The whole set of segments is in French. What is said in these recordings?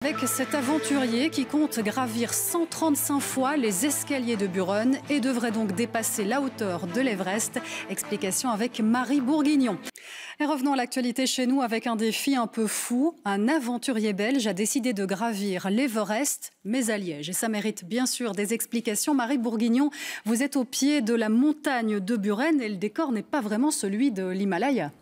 Avec cet aventurier qui compte gravir 135 fois les escaliers de Buren et devrait donc dépasser la hauteur de l'Everest. Explication avec Marie Bourguignon. Et revenons à l'actualité chez nous avec un défi un peu fou. Un aventurier belge a décidé de gravir l'Everest, mais à Liège. Et ça mérite bien sûr des explications. Marie Bourguignon, vous êtes au pied de la montagne de Buren et le décor n'est pas vraiment celui de l'Himalaya.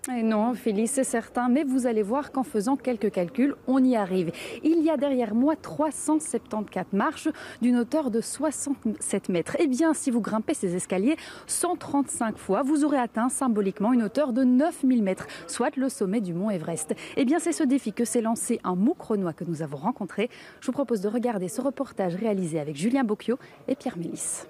Et non, Félix, c'est certain, mais vous allez voir qu'en faisant quelques calculs, on y arrive. Il y a derrière moi 374 marches d'une hauteur de 67 mètres. Eh bien, si vous grimpez ces escaliers 135 fois, vous aurez atteint symboliquement une hauteur de 9000 mètres, soit le sommet du mont Everest. Eh bien, c'est ce défi que s'est lancé un Moucronois que nous avons rencontré. Je vous propose de regarder ce reportage réalisé avec Julien Bocchio et Pierre Mélis.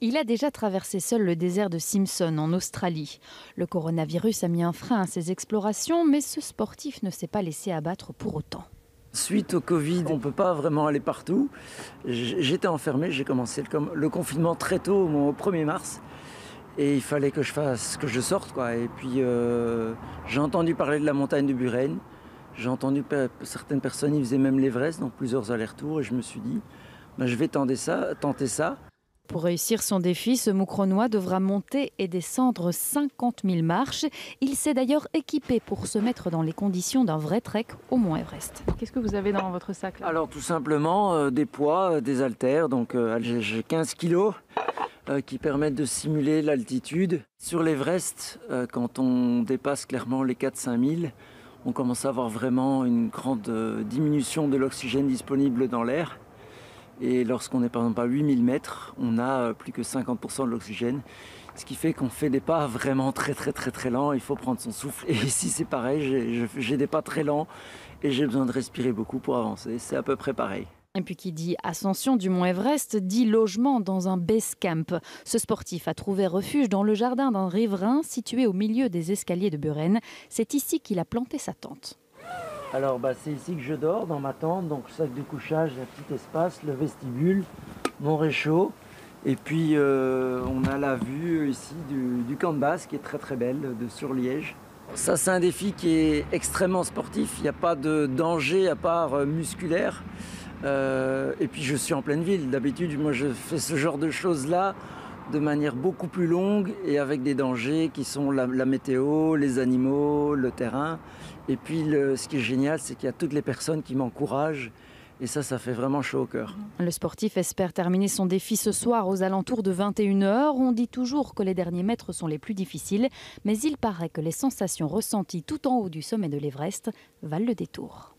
Il a déjà traversé seul le désert de Simpson en Australie. Le coronavirus a mis un frein à ses explorations, mais ce sportif ne s'est pas laissé abattre pour autant. Suite au Covid, on ne peut pas vraiment aller partout. J'étais enfermé, j'ai commencé le confinement très tôt, au 1er mars. Et il fallait que je sorte, quoi. Et puis j'ai entendu parler de la montagne de Buren. J'ai entendu certaines personnes, ils faisaient même l'Everest, donc plusieurs allers-retours. Et je me suis dit, je vais tenter ça. Pour réussir son défi, ce Moucronois devra monter et descendre 50 000 marches. Il s'est d'ailleurs équipé pour se mettre dans les conditions d'un vrai trek au mont Everest. Qu'est-ce que vous avez dans votre sac là ? Alors tout simplement des poids, des haltères, donc j'ai 15 kilos qui permettent de simuler l'altitude. Sur l'Everest, quand on dépasse clairement les 4-5 000, on commence à avoir vraiment une grande diminution de l'oxygène disponible dans l'air. Et lorsqu'on est par exemple à 8000 mètres, on a plus que 50% de l'oxygène. Ce qui fait qu'on fait des pas vraiment très lents, il faut prendre son souffle. Et ici c'est pareil, j'ai des pas très lents et j'ai besoin de respirer beaucoup pour avancer. C'est à peu près pareil. Et puis qui dit ascension du mont Everest, dit logement dans un base camp. Ce sportif a trouvé refuge dans le jardin d'un riverain situé au milieu des escaliers de Buren. C'est ici qu'il a planté sa tente. Alors c'est ici que je dors, dans ma tente, donc sac de couchage, un petit espace, le vestibule, mon réchaud. Et puis on a la vue ici du camp de base qui est très belle, sur Liège. Ça c'est un défi qui est extrêmement sportif, il n'y a pas de danger à part musculaire. Et puis je suis en pleine ville, d'habitude moi je fais ce genre de choses-là de manière beaucoup plus longue et avec des dangers qui sont la météo, les animaux, le terrain. Et puis ce qui est génial, c'est qu'il y a toutes les personnes qui m'encouragent et ça fait vraiment chaud au cœur. Le sportif espère terminer son défi ce soir aux alentours de 21 h. On dit toujours que les derniers mètres sont les plus difficiles, mais il paraît que les sensations ressenties tout en haut du sommet de l'Everest valent le détour.